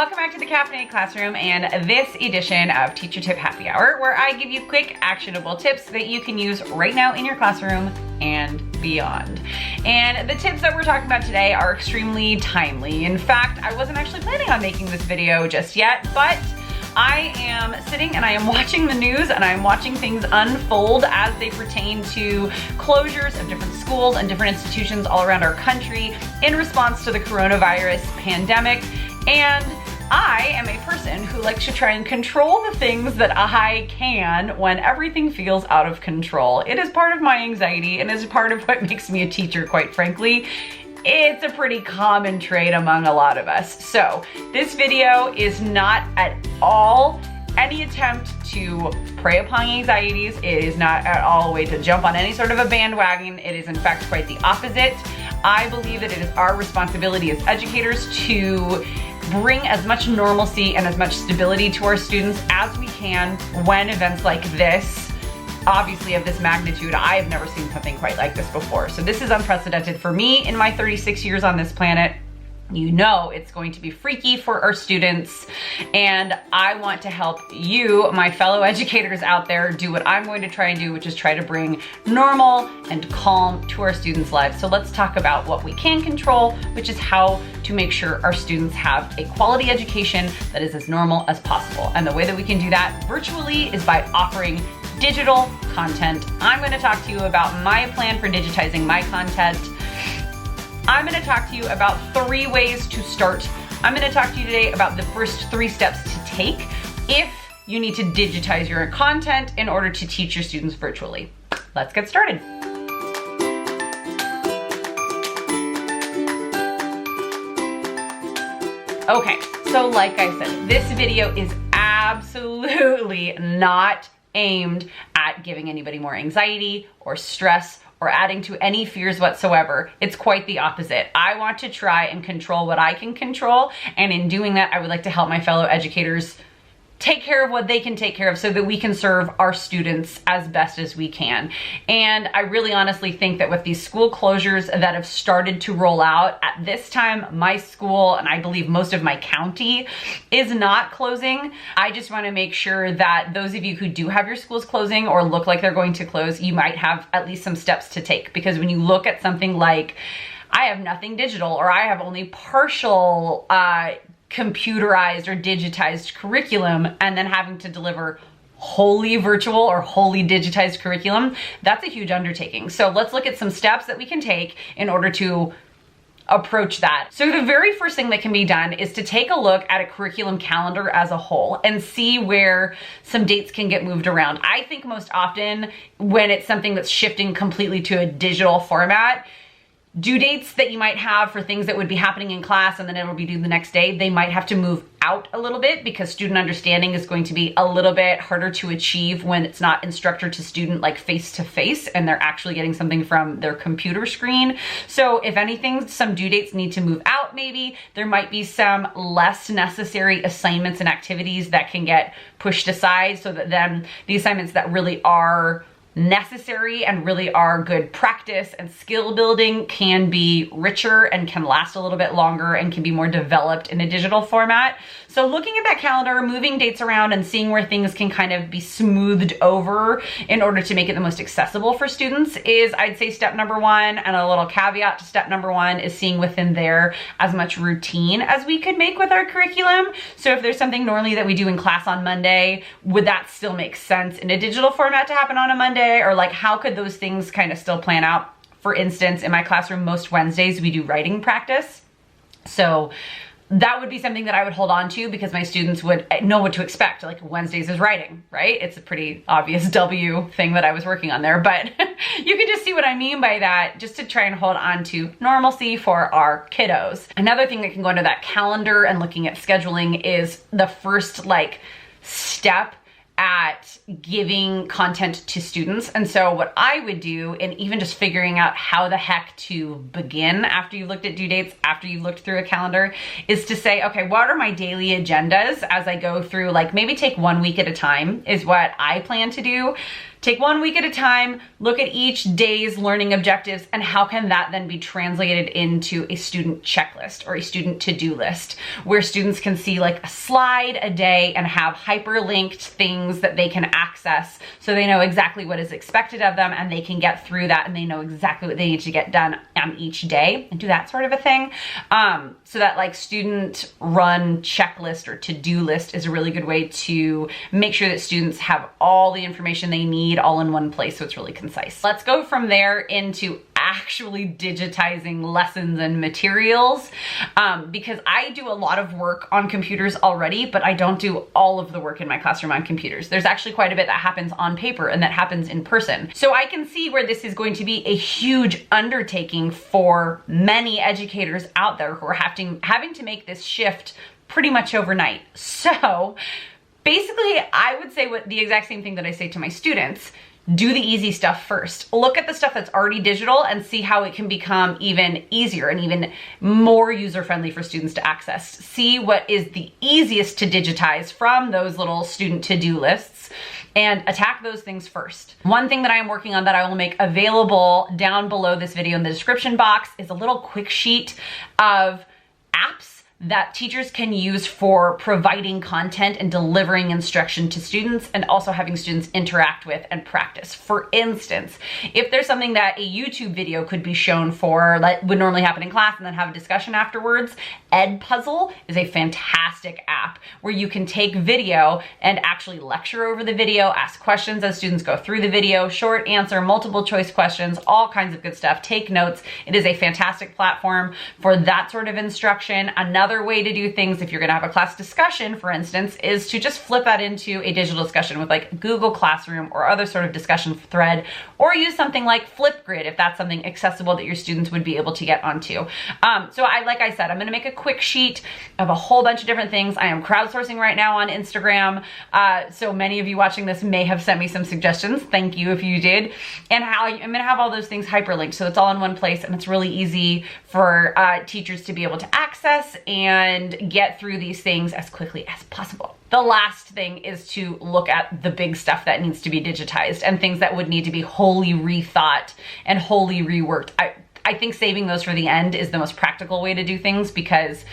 welcome back to the Caffeinated Classroom and this edition of Teacher Tip Happy Hour, where I give you quick, actionable tips that you can use right now in your classroom and beyond. And the tips that we're talking about today are extremely timely. In fact, I wasn't actually planning on making this video just yet, but I am sitting and I am watching the news and I am watching things unfold as they pertain to closures of different schools and different institutions all around our country in response to the coronavirus pandemic. And I am a person who likes to try and control the things that I can when everything feels out of control. It is part of my anxiety and is part of what makes me a teacher, quite frankly. It's a pretty common trait among a lot of us. So this video is not at all any attempt to prey upon anxieties. It is not at all a way to jump on any sort of a bandwagon. It is in fact quite the opposite. I believe that it is our responsibility as educators to bring as much normalcy and as much stability to our students as we can when events like this, obviously of this magnitude, I have never seen something quite like this before. So this is unprecedented for me in my 36 years on this planet. You know it's going to be freaky for our students, and I want to help you, my fellow educators out there, do what I'm going to try and do, which is try to bring normal and calm to our students' lives. So let's talk about what we can control, which is how to make sure our students have a quality education that is as normal as possible. And the way that we can do that virtually is by offering digital content. I'm going to talk to you about my plan for digitizing my content. I'm going to talk to you about 3 ways to start. I'm going to talk to you today about the first 3 steps to take if you need to digitize your content in order to teach your students virtually. Let's get started. Okay, so like I said, this video is absolutely not aimed at giving anybody more anxiety or stress or adding to any fears whatsoever. It's quite the opposite. I want to try and control what I can control, and in doing that, I would like to help my fellow educators take care of what they can take care of so that we can serve our students as best as we can. And I really honestly think that with these school closures that have started to roll out at this time, my school, and I believe most of my county, is not closing. I just want to make sure that those of you who do have your schools closing or look like they're going to close, you might have at least some steps to take. Because when you look at something like, I have nothing digital, or I have only partial computerized or digitized curriculum, and then having to deliver wholly virtual or wholly digitized curriculum, that's a huge undertaking. So let's look at some steps that we can take in order to approach that. So the very first thing that can be done is to take a look at a curriculum calendar as a whole and see where some dates can get moved around. I think most often when it's something that's shifting completely to a digital format, due dates that you might have for things that would be happening in class and then it'll be due the next day, they might have to move out a little bit because student understanding is going to be a little bit harder to achieve when it's not instructor to student like face to face and they're actually getting something from their computer screen. So if anything, some due dates need to move out maybe. There might be some less necessary assignments and activities that can get pushed aside so that then the assignments that really are necessary and really are good practice and skill building can be richer and can last a little bit longer and can be more developed in a digital format. So looking at that calendar, moving dates around and seeing where things can kind of be smoothed over in order to make it the most accessible for students is, I'd say, step number 1. And a little caveat to step number 1 is seeing within there as much routine as we could make with our curriculum. So if there's something normally that we do in class on Monday, would that still make sense in a digital format to happen on a Monday? Or like, how could those things kind of still plan out? For instance, in my classroom, most Wednesdays we do writing practice. So that would be something that I would hold on to because my students would know what to expect. Like Wednesdays is writing, right? It's a pretty obvious W thing that I was working on there, but you can just see what I mean by that, just to try and hold on to normalcy for our kiddos. Another thing that can go into that calendar and looking at scheduling is the first like step at giving content to students. And so what I would do, and even just figuring out how the heck to begin after you've looked at due dates, after you've looked through a calendar, is to say, okay, what are my daily agendas as I go through, like maybe take 1 week at a time is what I plan to do. Take 1 week at a time, look at each day's learning objectives, and how can that then be translated into a student checklist or a student to-do list, where students can see like a slide a day and have hyperlinked things that they can access so they know exactly what is expected of them and they can get through that and they know exactly what they need to get done each day, and do that sort of a thing. So that like student run checklist or to-do list is a really good way to make sure that students have all the information they need all in one place, so it's really concise. Let's go from there into actually digitizing lessons and materials, because I do a lot of work on computers already, but I don't do all of the work in my classroom on computers. There's actually quite a bit that happens on paper and that happens in person. So I can see where this is going to be a huge undertaking for many educators out there who are having to make this shift pretty much overnight. So basically, I would say the exact same thing that I say to my students. Do the easy stuff first. Look at the stuff that's already digital and see how it can become even easier and even more user-friendly for students to access. See what is the easiest to digitize from those little student to-do lists and attack those things first. One thing that I am working on that I will make available down below this video in the description box is a little quick sheet of apps that teachers can use for providing content and delivering instruction to students, and also having students interact with and practice. For instance, if there's something that a YouTube video could be shown for that would normally happen in class and then have a discussion afterwards, Edpuzzle is a fantastic app where you can take video and actually lecture over the video, ask questions as students go through the video, short answer, multiple choice questions, all kinds of good stuff. Take notes. It is a fantastic platform for that sort of instruction. Another way to do things, if you're going to have a class discussion, for instance, is to just flip that into a digital discussion with like Google Classroom or other sort of discussion thread, or use something like Flipgrid if that's something accessible that your students would be able to get onto. So like I said, I'm going to make a quick sheet of a whole bunch of different things. I am crowdsourcing right now on Instagram. So many of you watching this may have sent me some suggestions. Thank you if you did. And I'm going to have all those things hyperlinked, so it's all in one place and it's really easy for teachers to be able to access and get through these things as quickly as possible. The last thing is to look at the big stuff that needs to be digitized and things that would need to be wholly rethought and wholly reworked. I think saving those for the end is the most practical way to do things, because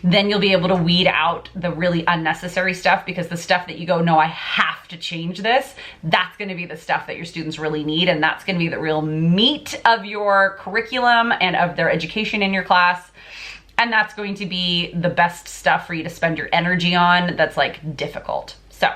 then you'll be able to weed out the really unnecessary stuff, because the stuff that you go, no, I have to change this, that's going to be the stuff that your students really need, and that's going to be the real meat of your curriculum and of their education in your class. And that's going to be the best stuff for you to spend your energy on that's like difficult. So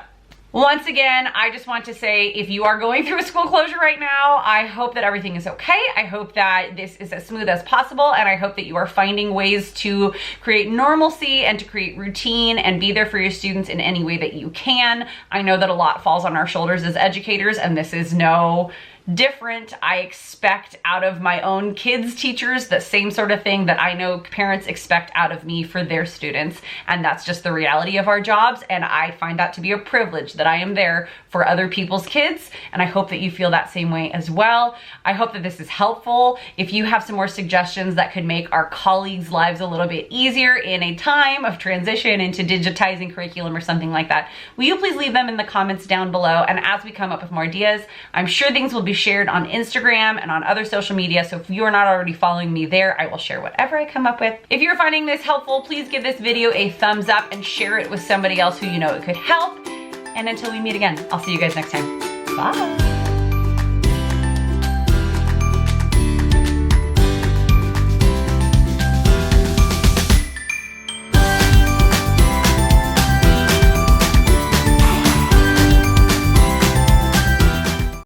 once again, I just want to say, if you are going through a school closure right now, I hope that everything is okay. I hope that this is as smooth as possible, and I hope that you are finding ways to create normalcy and to create routine and be there for your students in any way that you can. I know that a lot falls on our shoulders as educators, and this is no different. I expect out of my own kids' teachers the same sort of thing that I know parents expect out of me for their students, and that's just the reality of our jobs, and I find that to be a privilege that I am there for other people's kids, and I hope that you feel that same way as well. I hope that this is helpful. If you have some more suggestions that could make our colleagues' lives a little bit easier in a time of transition into digitizing curriculum or something like that, will you please leave them in the comments down below, and as we come up with more ideas, I'm sure things will be shared on Instagram and on other social media, so if you are not already following me there, I will share whatever I come up with. If you're finding this helpful, please give this video a thumbs up and share it with somebody else who you know it could help. And until we meet again, I'll see you guys next time. Bye.